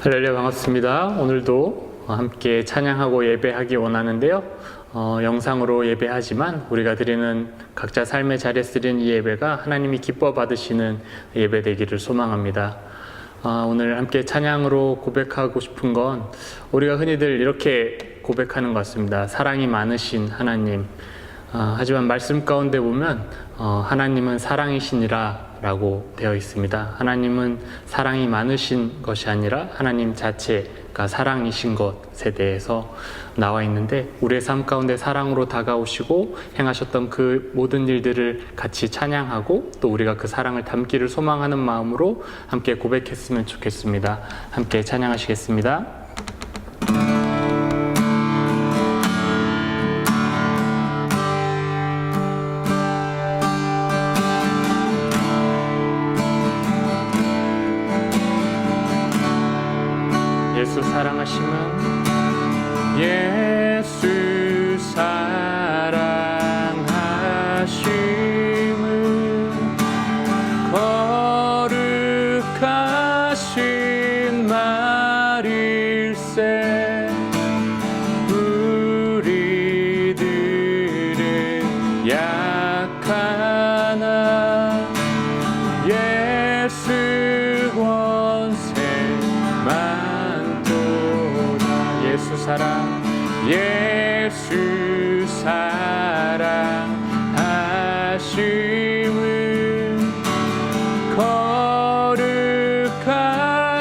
할렐루야, 반갑습니다. 오늘도 함께 찬양하고 예배하기 원하는데요. 영상으로 예배하지만 우리가 드리는 각자 삶의 자리에서 드리는 이 예배가 하나님이 기뻐 받으시는 예배 되기를 소망합니다. 오늘 함께 찬양으로 고백하고 싶은 건 우리가 흔히들 이렇게 고백하는 것 같습니다. 사랑이 많으신 하나님. 하지만 말씀 가운데 보면 하나님은 사랑이시니라 라고 되어 있습니다. 하나님은 사랑이 많으신 것이 아니라 하나님 자체가 사랑이신 것에 대해서 나와 있는데, 우리의 삶 가운데 사랑으로 다가오시고 행하셨던 그 모든 일들을 같이 찬양하고 또 우리가 그 사랑을 담기를 소망하는 마음으로 함께 고백했으면 좋겠습니다. 함께 찬양하시겠습니다. 예수 사랑하시면 예수 사랑하심은 거룩하신 말일세. 우리들은 약하나 예수 예수 사랑, 예수 사랑하심은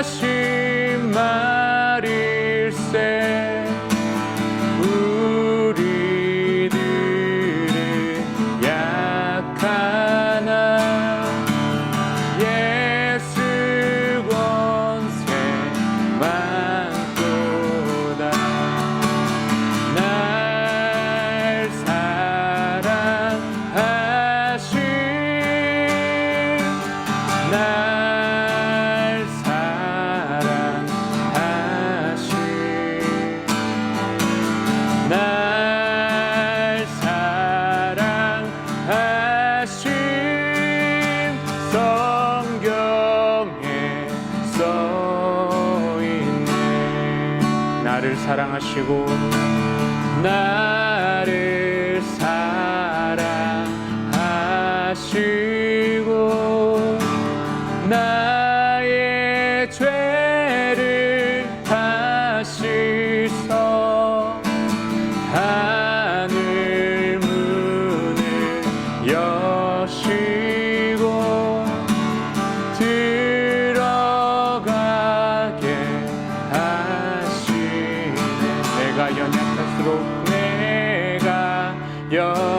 거룩하신 말일세. 우리들은 약하나 예수 권세만 나를 사랑하시고 나를 사랑하시고 나의 죄를 다 씻어 하늘 문을 여시고 들어가게 내가 연약할수록 내가 연약할수록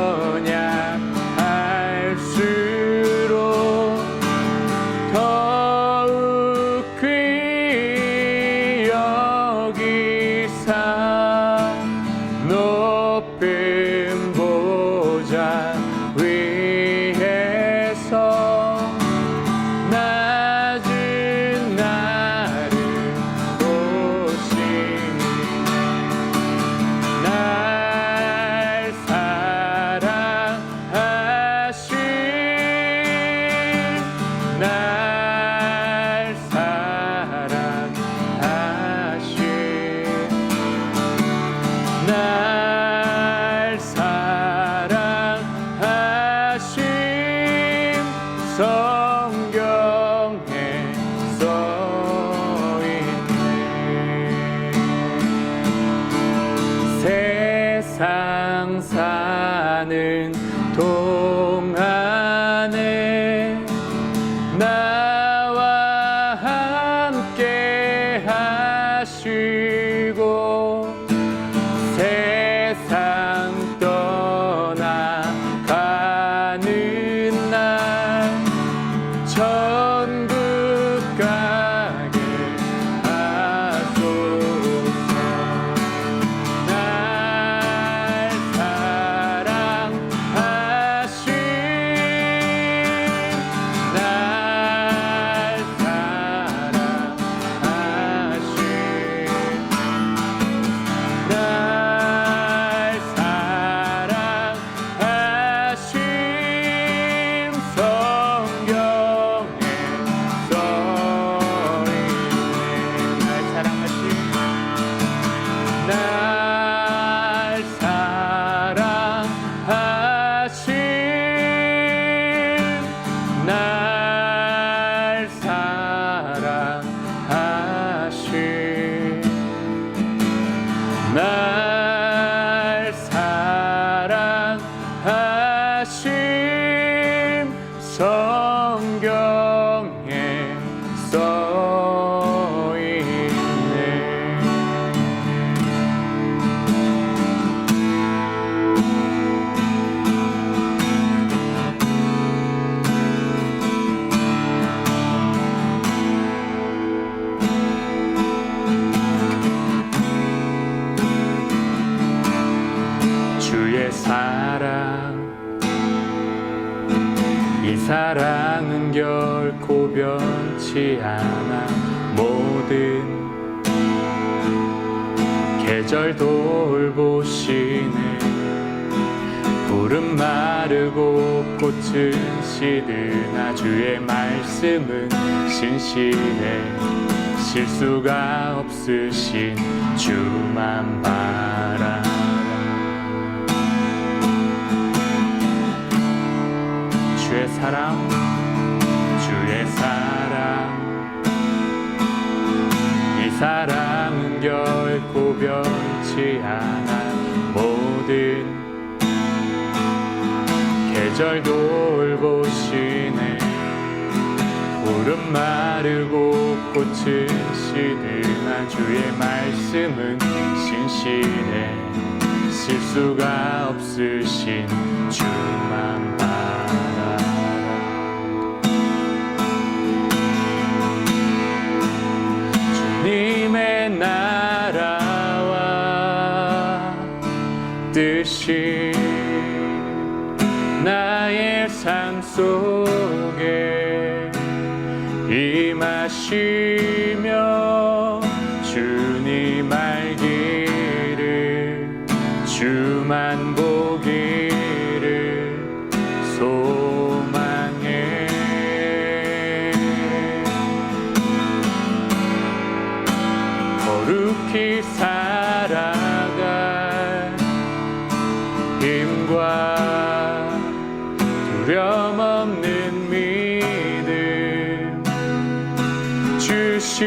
더욱 귀히 여기사 높은 보좌 위에서 낮은 나를 보시니 날 사랑하신 날 사랑하신 날 사랑하신 성경에 써있네. 세상 사는 동안에 나와 함께 하시고 세상 떠나가는 날 천국 가게 하소서. 날 사랑하신 날 사랑하심 성경에 써있네. 주의 사랑, 이 사랑은 결코 변치 않아. 모든 계절 돌보시네. 푸른 마르고 꽃은 시드나 주의 말씀은 신실해. 실수가 없으신 주만 바라. 주의 사랑, 주의 사랑, 이 사랑은 결코 변치 않아. 모든 계절 돌보시네. 푸른 마르고 꽃은 시드나 주의 말씀은 신실해. 실수가 없으신 주만 바라. 주님의 나라와 뜻이 나의 삶 속에 임하시며 주님 알기를 주만 보기를 소망해. 거룩히 살아갈 힘과 두려움 없는 믿음 주실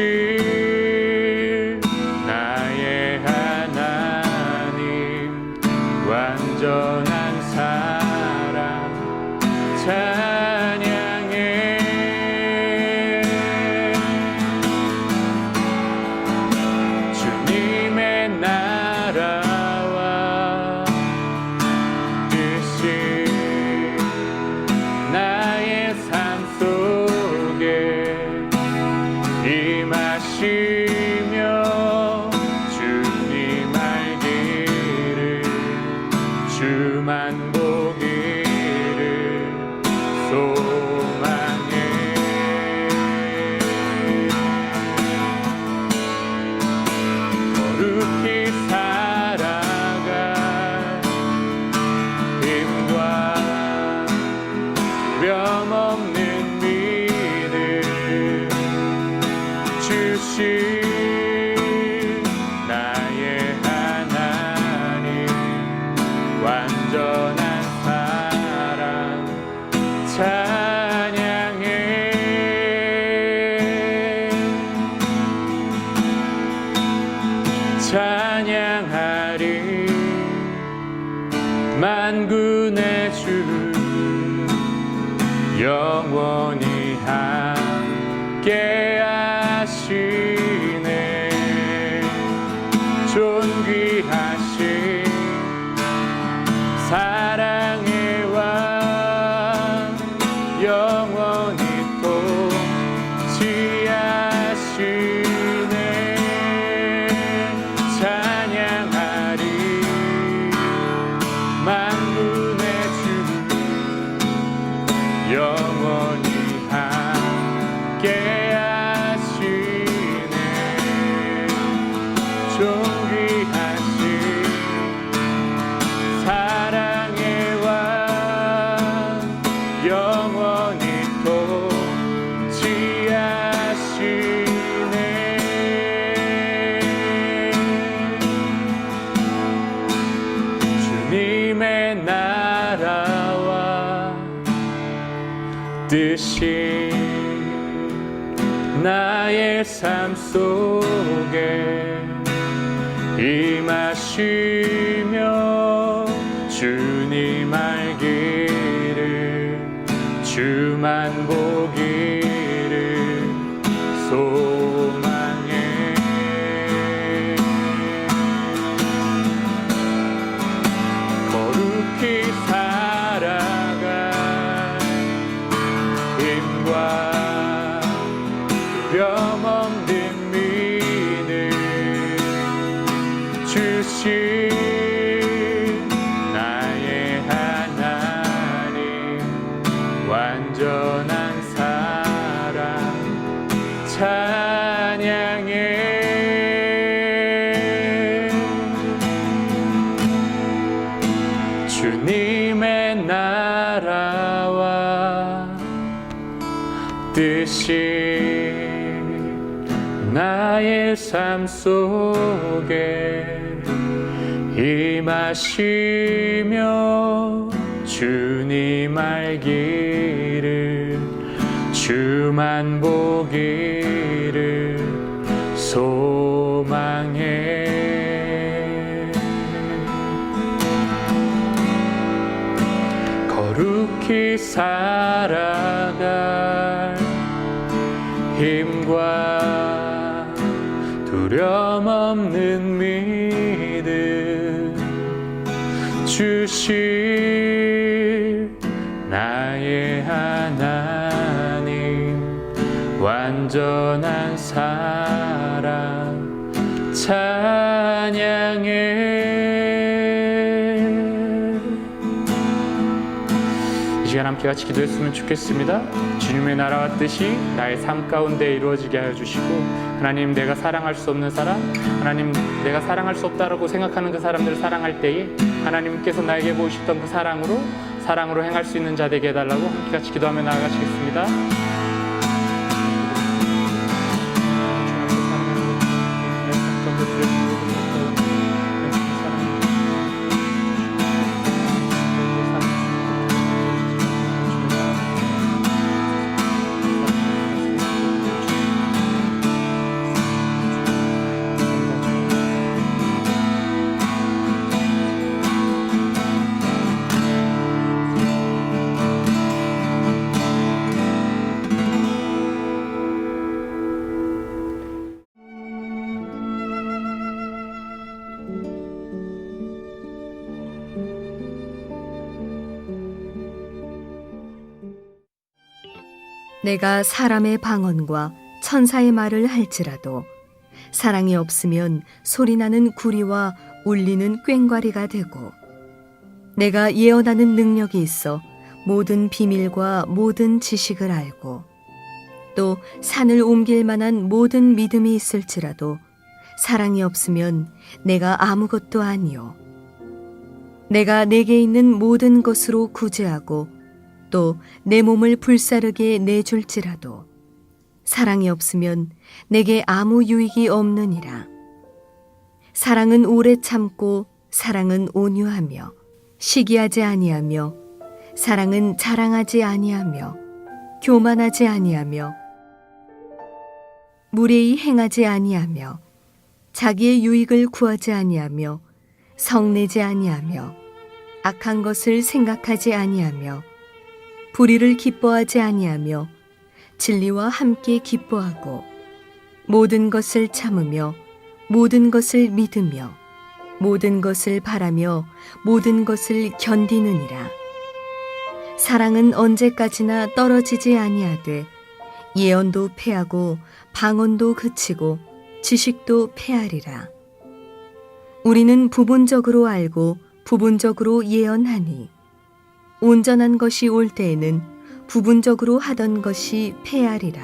나의 하나님. 완전한 사랑 찬양해. 주님의 나라와 뜻이 나의 삶 속에 임하시며 주님 알기를 주만 보기를 소망해. 거룩히 살아갈 힘과 두려움 없는 믿음 주실 나의 하나님. 완전한 사랑 찬양해. 찬양하리 만군의 주 영원히 함께 하시네. 존귀하신 사랑의 왕 영원히 통치하시네. 찬양하리 만군의 주 영원히 함께 하시네. 존귀하신 사랑의 왕 영원히 통치하시네. 주님의 나라와 뜻이 나의 삶 속에 임하시 마시며 주님 알기를 주만 보기를 소망해. 거룩히 살아갈 힘과 두려움 없는 믿음 주신 나의 하나님 완전한 사랑 찬양해. 주님의 나라와 뜻이 나의 삶 속에 임하시며 주님 알기를 주만 보기를 소망해. 거룩히 살아갈 힘과 두려움 없는 믿음 주실 나의 하나님 완전한 사랑 찬양해. 이 시간 함께 같이 기도했으면 좋겠습니다. 주님의 나라와 뜻이 나의 삶 가운데 이루어지게 하여 주시고, 하나님, 내가 사랑할 수 없는 사람, 하나님, 내가 사랑할 수 없다라고 생각하는 그 사람들을 사랑할 때에 하나님께서 나에게 보이셨던 그 사랑으로 행할 수 있는 자 되게 해달라고 함께 같이 기도하며 나아가시겠습니다. 내가 사람의 방언과 천사의 말을 할지라도 사랑이 없으면 소리나는 구리와 울리는 꽹과리가 되고, 내가 예언하는 능력이 있어 모든 비밀과 모든 지식을 알고 또 산을 옮길 만한 모든 믿음이 있을지라도 사랑이 없으면 내가 아무것도 아니요. 내가 내게 있는 모든 것으로 구제하고 또 내 몸을 불사르게 내줄지라도 사랑이 없으면 내게 아무 유익이 없느니라. 사랑은 오래 참고 사랑은 온유하며 시기하지 아니하며 사랑은 자랑하지 아니하며 교만하지 아니하며 무례히 행하지 아니하며 자기의 유익을 구하지 아니하며 성내지 아니하며 악한 것을 생각하지 아니하며 불의를 기뻐하지 아니하며 진리와 함께 기뻐하고 모든 것을 참으며 모든 것을 믿으며 모든 것을 바라며 모든 것을 견디느니라. 사랑은 언제까지나 떨어지지 아니하되 예언도 패하고 방언도 그치고 지식도 패하리라. 우리는 부분적으로 알고 부분적으로 예언하니 온전한 것이 올 때에는 부분적으로 하던 것이 패하리라.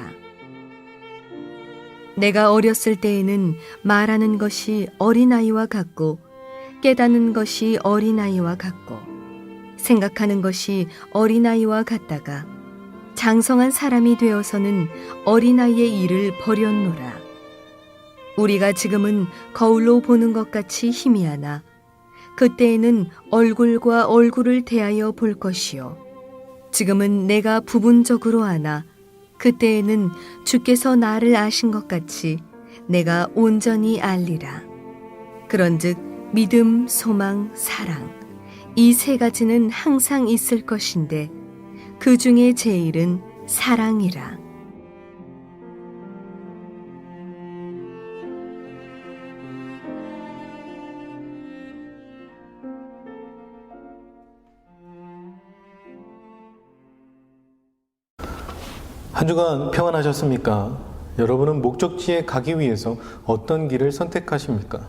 내가 어렸을 때에는 말하는 것이 어린아이와 같고 깨닫는 것이 어린아이와 같고 생각하는 것이 어린아이와 같다가 장성한 사람이 되어서는 어린아이의 일을 버렸노라. 우리가 지금은 거울로 보는 것 같이 희미하나 그때에는 얼굴과 얼굴을 대하여 볼 것이요. 지금은 내가 부분적으로 아나 그때에는 주께서 나를 아신 것 같이 내가 온전히 알리라. 그런즉 믿음, 소망, 사랑. 이 세 가지는 항상 있을 것인데 그 중에 제일은 사랑이라. 한 주간 평안하셨습니까? 여러분은 목적지에 가기 위해서 어떤 길을 선택하십니까?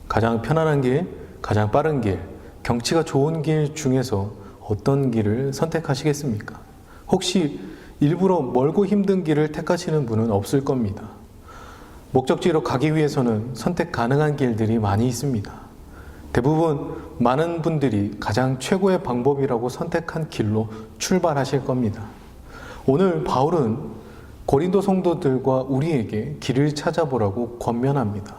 가장 편안한 길, 가장 빠른 길, 경치가 좋은 길 중에서 어떤 길을 선택하시겠습니까? 혹시 일부러 멀고 힘든 길을 택하시는 분은 없을 겁니다. 목적지로 가기 위해서는 선택 가능한 길들이 많이 있습니다. 대부분 많은 분들이 가장 최고의 방법이라고 선택한 길로 출발하실 겁니다. 오늘 바울은 고린도 성도들과 우리에게 길을 찾아보라고 권면합니다.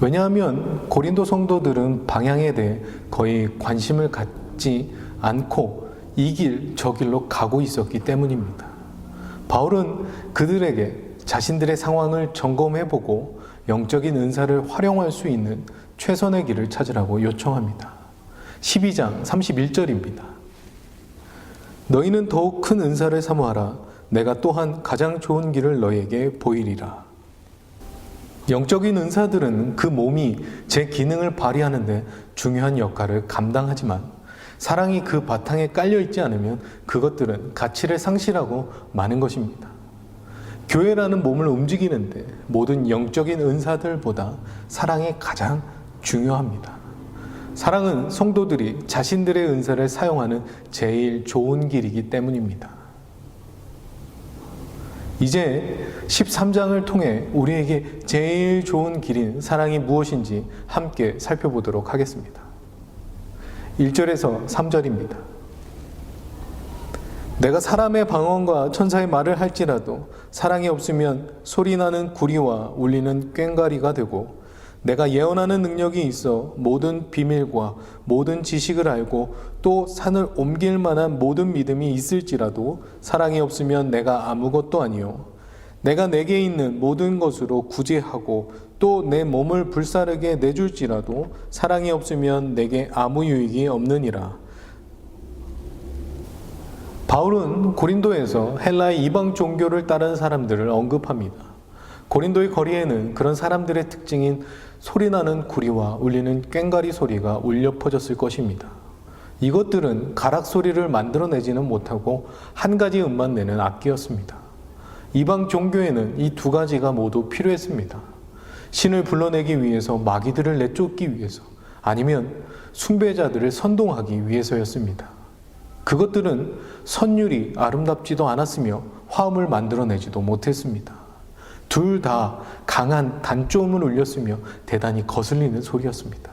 왜냐하면 고린도 성도들은 방향에 대해 거의 관심을 갖지 않고 이 길, 저 길로 가고 있었기 때문입니다. 바울은 그들에게 자신들의 상황을 점검해보고 영적인 은사를 활용할 수 있는 최선의 길을 찾으라고 요청합니다. 12장 31절입니다. 너희는 더욱 큰 은사를 사모하라. 내가 또한 가장 좋은 길을 너희에게 보이리라. 영적인 은사들은 그 몸이 제 기능을 발휘하는 데 중요한 역할을 감당하지만 사랑이 그 바탕에 깔려 있지 않으면 그것들은 가치를 상실하고 마는 것입니다. 교회라는 몸을 움직이는데 모든 영적인 은사들보다 사랑이 가장 중요합니다. 사랑은 성도들이 자신들의 은사를 사용하는 제일 좋은 길이기 때문입니다. 이제 13장을 통해 우리에게 제일 좋은 길인 사랑이 무엇인지 함께 살펴보도록 하겠습니다. 1절에서 3절입니다. 내가 사람의 방언과 천사의 말을 할지라도 사랑이 없으면 소리나는 구리와 울리는 꽹과리가 되고 내가 예언하는 능력이 있어 모든 비밀과 모든 지식을 알고 또 산을 옮길 만한 모든 믿음이 있을지라도 사랑이 없으면 내가 아무것도 아니요 내가 내게 있는 모든 것으로 구제하고 또 내 몸을 불사르게 내줄지라도 사랑이 없으면 내게 아무 유익이 없느니라. 바울은 고린도에서 헬라의 이방 종교를 따른 사람들을 언급합니다. 고린도의 거리에는 그런 사람들의 특징인 소리나는 구리와 울리는 꽹과리 소리가 울려 퍼졌을 것입니다. 이것들은 가락 소리를 만들어내지는 못하고 한 가지 음만 내는 악기였습니다. 이방 종교에는 이 두 가지가 모두 필요했습니다. 신을 불러내기 위해서 마귀들을 내쫓기 위해서 아니면 숭배자들을 선동하기 위해서였습니다. 그것들은 선율이 아름답지도 않았으며 화음을 만들어내지도 못했습니다. 둘 다 강한 단조음을 울렸으며 대단히 거슬리는 소리였습니다.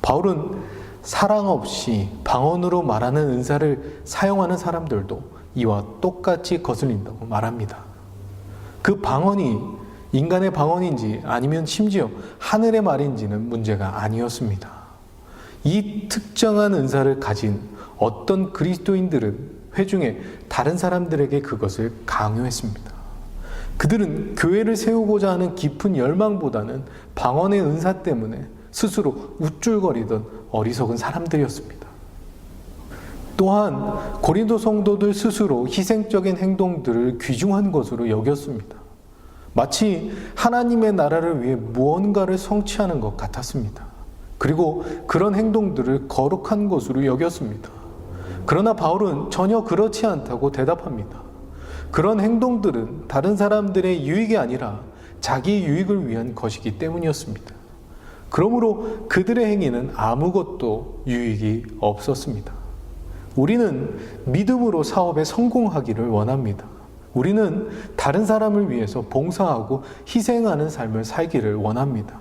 바울은 사랑 없이 방언으로 말하는 은사를 사용하는 사람들도 이와 똑같이 거슬린다고 말합니다. 그 방언이 인간의 방언인지 아니면 심지어 하늘의 말인지는 문제가 아니었습니다. 이 특정한 은사를 가진 어떤 그리스도인들은 회중에 다른 사람들에게 그것을 강요했습니다. 그들은 교회를 세우고자 하는 깊은 열망보다는 방언의 은사 때문에 스스로 우쭐거리던 어리석은 사람들이었습니다. 또한 고린도 성도들 스스로 희생적인 행동들을 귀중한 것으로 여겼습니다. 마치 하나님의 나라를 위해 무언가를 성취하는 것 같았습니다. 그리고 그런 행동들을 거룩한 것으로 여겼습니다. 그러나 바울은 전혀 그렇지 않다고 대답합니다. 그런 행동들은 다른 사람들의 유익이 아니라 자기 유익을 위한 것이기 때문이었습니다. 그러므로 그들의 행위는 아무것도 유익이 없었습니다. 우리는 믿음으로 사업에 성공하기를 원합니다. 우리는 다른 사람을 위해서 봉사하고 희생하는 삶을 살기를 원합니다.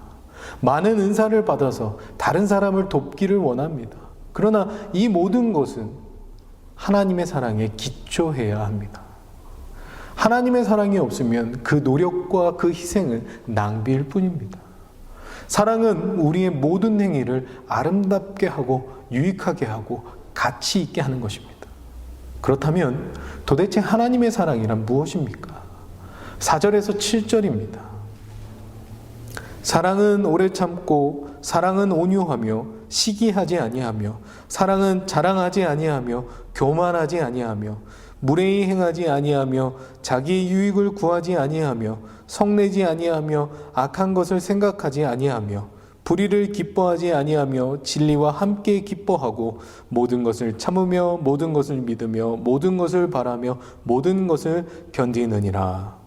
많은 은사를 받아서 다른 사람을 돕기를 원합니다. 그러나 이 모든 것은 하나님의 사랑에 기초해야 합니다. 하나님의 사랑이 없으면 그 노력과 그 희생은 낭비일 뿐입니다. 사랑은 우리의 모든 행위를 아름답게 하고 유익하게 하고 가치 있게 하는 것입니다. 그렇다면 도대체 하나님의 사랑이란 무엇입니까? 4절에서 7절입니다. 사랑은 오래 참고 사랑은 온유하며 시기하지 아니하며 사랑은 자랑하지 아니하며 교만하지 아니하며 무례히 행하지 아니하며 자기의 유익을 구하지 아니하며 성내지 아니하며 악한 것을 생각하지 아니하며 불의를 기뻐하지 아니하며 진리와 함께 기뻐하고 모든 것을 참으며 모든 것을 믿으며 모든 것을 바라며 모든 것을 견디느니라.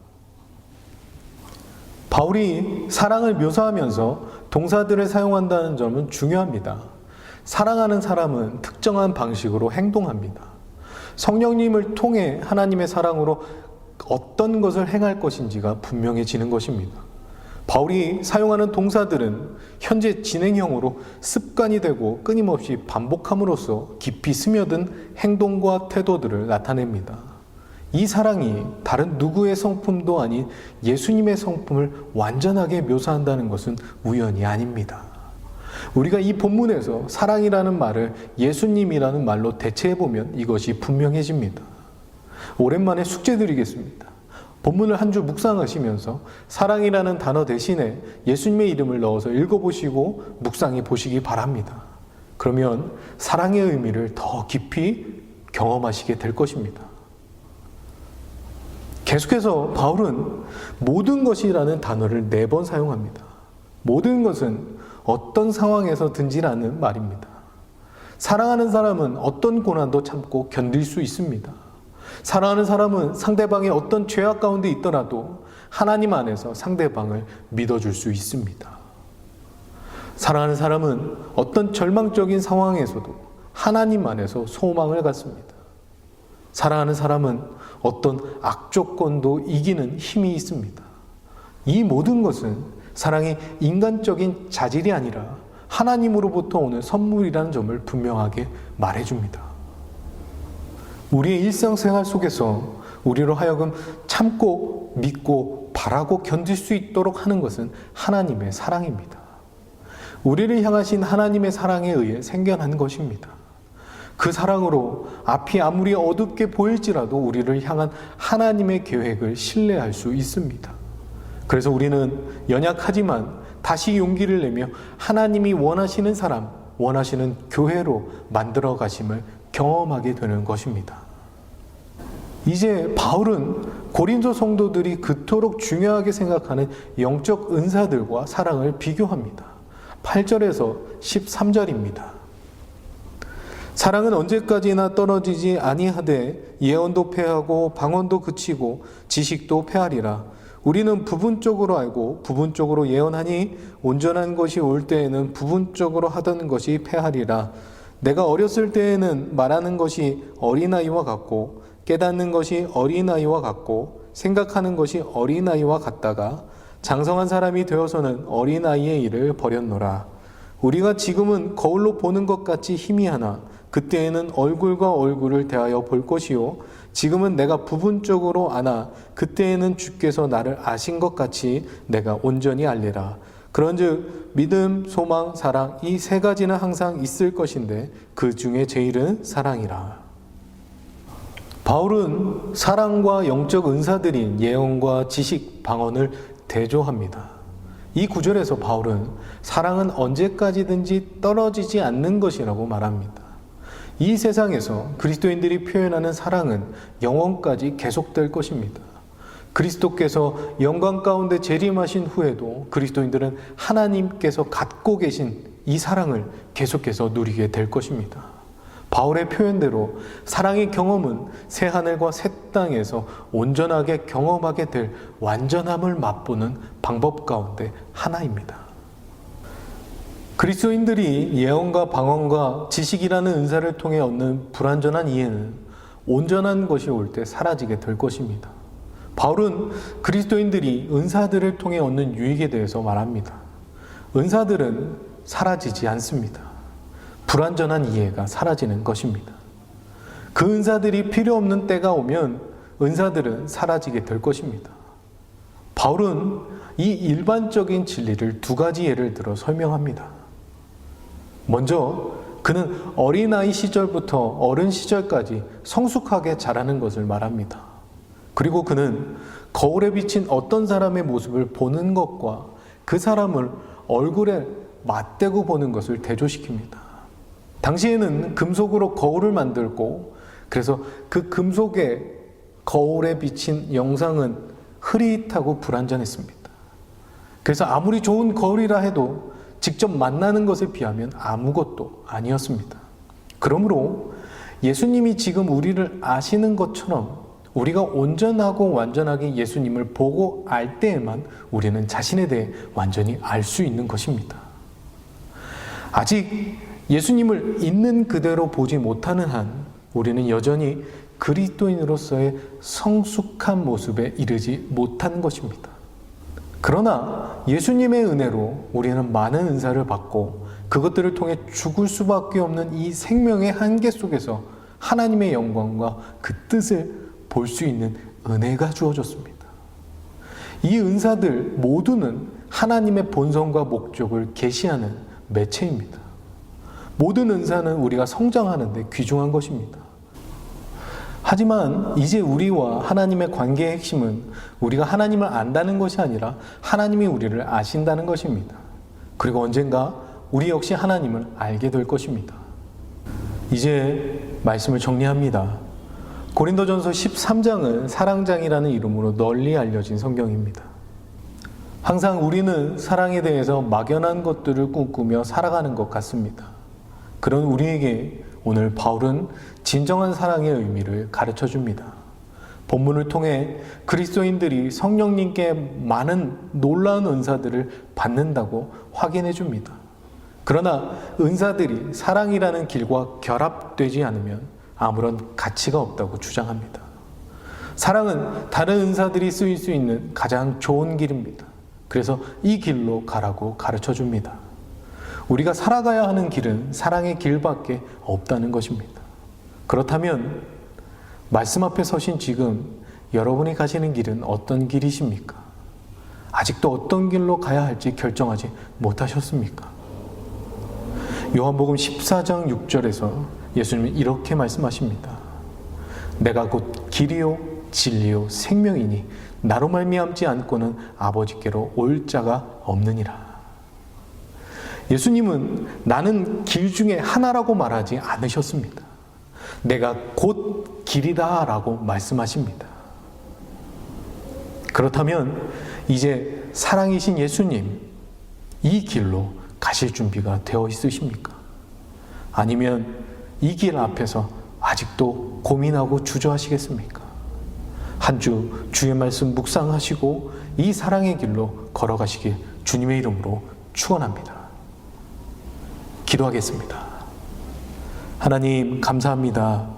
바울이 사랑을 묘사하면서 동사들을 사용한다는 점은 중요합니다. 사랑하는 사람은 특정한 방식으로 행동합니다. 성령님을 통해 하나님의 사랑으로 어떤 것을 행할 것인지가 분명해지는 것입니다. 바울이 사용하는 동사들은 현재 진행형으로 습관이 되고 끊임없이 반복함으로써 깊이 스며든 행동과 태도들을 나타냅니다. 이 사랑이 다른 누구의 성품도 아닌 예수님의 성품을 완전하게 묘사한다는 것은 우연이 아닙니다. 우리가 이 본문에서 사랑이라는 말을 예수님이라는 말로 대체해보면 이것이 분명해집니다. 오랜만에 숙제 드리겠습니다. 본문을 한 주 묵상하시면서 사랑이라는 단어 대신에 예수님의 이름을 넣어서 읽어보시고 묵상해 보시기 바랍니다. 그러면 사랑의 의미를 더 깊이 경험하시게 될 것입니다. 계속해서 바울은 모든 것이라는 단어를 4번 사용합니다. 모든 것은 어떤 상황에서든지라는 말입니다. 사랑하는 사람은 어떤 고난도 참고 견딜 수 있습니다. 사랑하는 사람은 상대방이 어떤 죄악 가운데 있더라도 하나님 안에서 상대방을 믿어줄 수 있습니다. 사랑하는 사람은 어떤 절망적인 상황에서도 하나님 안에서 소망을 갖습니다. 사랑하는 사람은 어떤 악조건도 이기는 힘이 있습니다. 이 모든 것은 사랑이 인간적인 자질이 아니라 하나님으로부터 오는 선물이라는 점을 분명하게 말해줍니다. 우리의 일상생활 속에서 우리로 하여금 참고 믿고 바라고 견딜 수 있도록 하는 것은 하나님의 사랑입니다. 우리를 향하신 하나님의 사랑에 의해 생겨난 것입니다. 그 사랑으로 앞이 아무리 어둡게 보일지라도 우리를 향한 하나님의 계획을 신뢰할 수 있습니다. 그래서 우리는 연약하지만 다시 용기를 내며 하나님이 원하시는 사람, 원하시는 교회로 만들어 가심을 경험하게 되는 것입니다. 이제 바울은 고린도 성도들이 그토록 중요하게 생각하는 영적 은사들과 사랑을 비교합니다. 8절에서 13절입니다. 사랑은 언제까지나 떨어지지 아니하되 예언도 패하고 방언도 그치고 지식도 패하리라. 우리는 부분적으로 알고 부분적으로 예언하니 온전한 것이 올 때에는 부분적으로 하던 것이 패하리라. 내가 어렸을 때에는 말하는 것이 어린아이와 같고 깨닫는 것이 어린아이와 같고 생각하는 것이 어린아이와 같다가 장성한 사람이 되어서는 어린아이의 일을 버렸노라. 우리가 지금은 거울로 보는 것 같이 희미하나 그때에는 얼굴과 얼굴을 대하여 볼 것이요 지금은 내가 부분적으로 아나 그때에는 주께서 나를 아신 것 같이 내가 온전히 알리라. 그런즉 믿음, 소망, 사랑 이 3가지는 항상 있을 것인데 그 중에 제일은 사랑이라. 바울은 사랑과 영적 은사들인 예언과 지식, 방언을 대조합니다. 이 구절에서 바울은 사랑은 언제까지든지 떨어지지 않는 것이라고 말합니다. 이 세상에서 그리스도인들이 표현하는 사랑은 영원까지 계속될 것입니다. 그리스도께서 영광 가운데 재림하신 후에도 그리스도인들은 하나님께서 갖고 계신 이 사랑을 계속해서 누리게 될 것입니다. 바울의 표현대로 사랑의 경험은 새 하늘과 새 땅에서 온전하게 경험하게 될 완전함을 맛보는 방법 가운데 하나입니다. 그리스도인들이 예언과 방언과 지식이라는 은사를 통해 얻는 불완전한 이해는 온전한 것이 올 때 사라지게 될 것입니다. 바울은 그리스도인들이 은사들을 통해 얻는 유익에 대해서 말합니다. 은사들은 사라지지 않습니다. 불완전한 이해가 사라지는 것입니다. 그 은사들이 필요 없는 때가 오면 은사들은 사라지게 될 것입니다. 바울은 이 일반적인 진리를 2가지 예를 들어 설명합니다. 먼저 그는 어린아이 시절부터 어른 시절까지 성숙하게 자라는 것을 말합니다. 그리고 그는 거울에 비친 어떤 사람의 모습을 보는 것과 그 사람을 얼굴에 맞대고 보는 것을 대조시킵니다. 당시에는 금속으로 거울을 만들고 그래서 그 금속의 거울에 비친 영상은 흐릿하고 불완전했습니다. 그래서 아무리 좋은 거울이라 해도 직접 만나는 것에 비하면 아무것도 아니었습니다. 그러므로 예수님이 지금 우리를 아시는 것처럼 우리가 온전하고 완전하게 예수님을 보고 알 때에만 우리는 자신에 대해 완전히 알 수 있는 것입니다. 아직 예수님을 있는 그대로 보지 못하는 한 우리는 여전히 그리스도인으로서의 성숙한 모습에 이르지 못한 것입니다. 그러나 예수님의 은혜로 우리는 많은 은사를 받고 그것들을 통해 죽을 수밖에 없는 이 생명의 한계 속에서 하나님의 영광과 그 뜻을 볼 수 있는 은혜가 주어졌습니다. 이 은사들 모두는 하나님의 본성과 목적을 계시하는 매체입니다. 모든 은사는 우리가 성장하는 데 귀중한 것입니다. 하지만 이제 우리와 하나님의 관계의 핵심은 우리가 하나님을 안다는 것이 아니라 하나님이 우리를 아신다는 것입니다. 그리고 언젠가 우리 역시 하나님을 알게 될 것입니다. 이제 말씀을 정리합니다. 고린도전서 13장은 사랑장이라는 이름으로 널리 알려진 성경입니다. 항상 우리는 사랑에 대해서 막연한 것들을 꿈꾸며 살아가는 것 같습니다. 그런 우리에게 오늘 바울은 진정한 사랑의 의미를 가르쳐 줍니다. 본문을 통해 그리스도인들이 성령님께 많은 놀라운 은사들을 받는다고 확인해 줍니다. 그러나 은사들이 사랑이라는 길과 결합되지 않으면 아무런 가치가 없다고 주장합니다. 사랑은 다른 은사들이 쓰일 수 있는 가장 좋은 길입니다. 그래서 이 길로 가라고 가르쳐 줍니다. 우리가 살아가야 하는 길은 사랑의 길밖에 없다는 것입니다. 그렇다면 말씀 앞에 서신 지금 여러분이 가시는 길은 어떤 길이십니까? 아직도 어떤 길로 가야 할지 결정하지 못하셨습니까? 요한복음 14장 6절에서 예수님은 이렇게 말씀하십니다. 내가 곧 길이요 진리요 생명이니 나로 말미암지 않고는 아버지께로 올 자가 없느니라. 예수님은 나는 길 중에 하나라고 말하지 않으셨습니다. 내가 곧 길이다 라고 말씀하십니다. 그렇다면 이제 사랑이신 예수님, 이 길로 가실 준비가 되어 있으십니까? 아니면 이 길 앞에서 아직도 고민하고 주저하시겠습니까? 한 주 주의 말씀 묵상하시고 이 사랑의 길로 걸어가시길 주님의 이름으로 축원합니다. 기도하겠습니다. 하나님 감사합니다.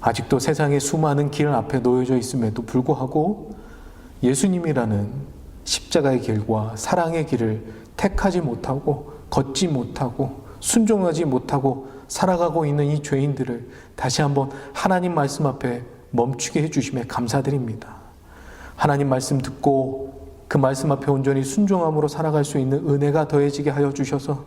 아직도 세상에 수많은 길 앞에 놓여져 있음에도 불구하고 예수님이라는 십자가의 길과 사랑의 길을 택하지 못하고 걷지 못하고 순종하지 못하고 살아가고 있는 이 죄인들을 다시 한번 하나님 말씀 앞에 멈추게 해주심에 감사드립니다. 하나님 말씀 듣고 그 말씀 앞에 온전히 순종함으로 살아갈 수 있는 은혜가 더해지게 하여 주셔서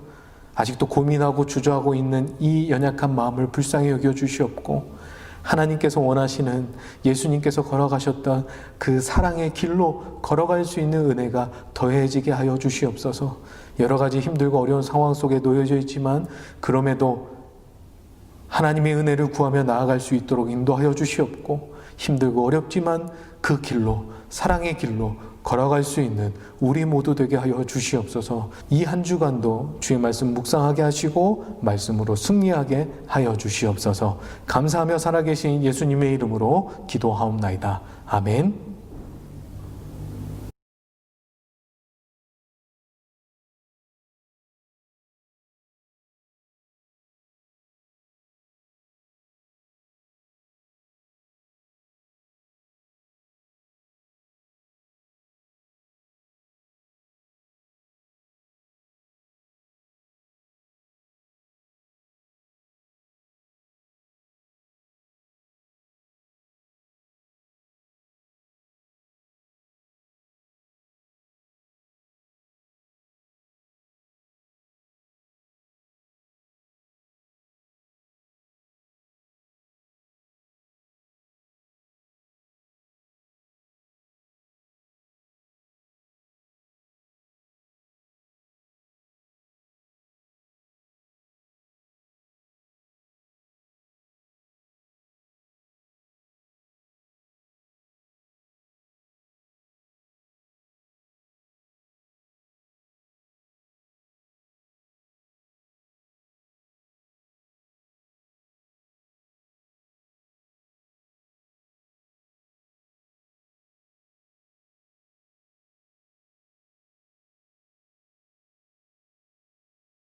아직도 고민하고 주저하고 있는 이 연약한 마음을 불쌍히 여겨 주시옵고 하나님께서 원하시는 예수님께서 걸어가셨던 그 사랑의 길로 걸어갈 수 있는 은혜가 더해지게 하여 주시옵소서. 여러 가지 힘들고 어려운 상황 속에 놓여져 있지만 그럼에도 하나님의 은혜를 구하며 나아갈 수 있도록 인도하여 주시옵고 힘들고 어렵지만 그 길로 사랑의 길로 걸어갈 수 있는 우리 모두 되게 하여 주시옵소서. 이 한 주간도 주의 말씀 묵상하게 하시고 말씀으로 승리하게 하여 주시옵소서. 감사하며 살아계신 예수님의 이름으로 기도하옵나이다. 아멘.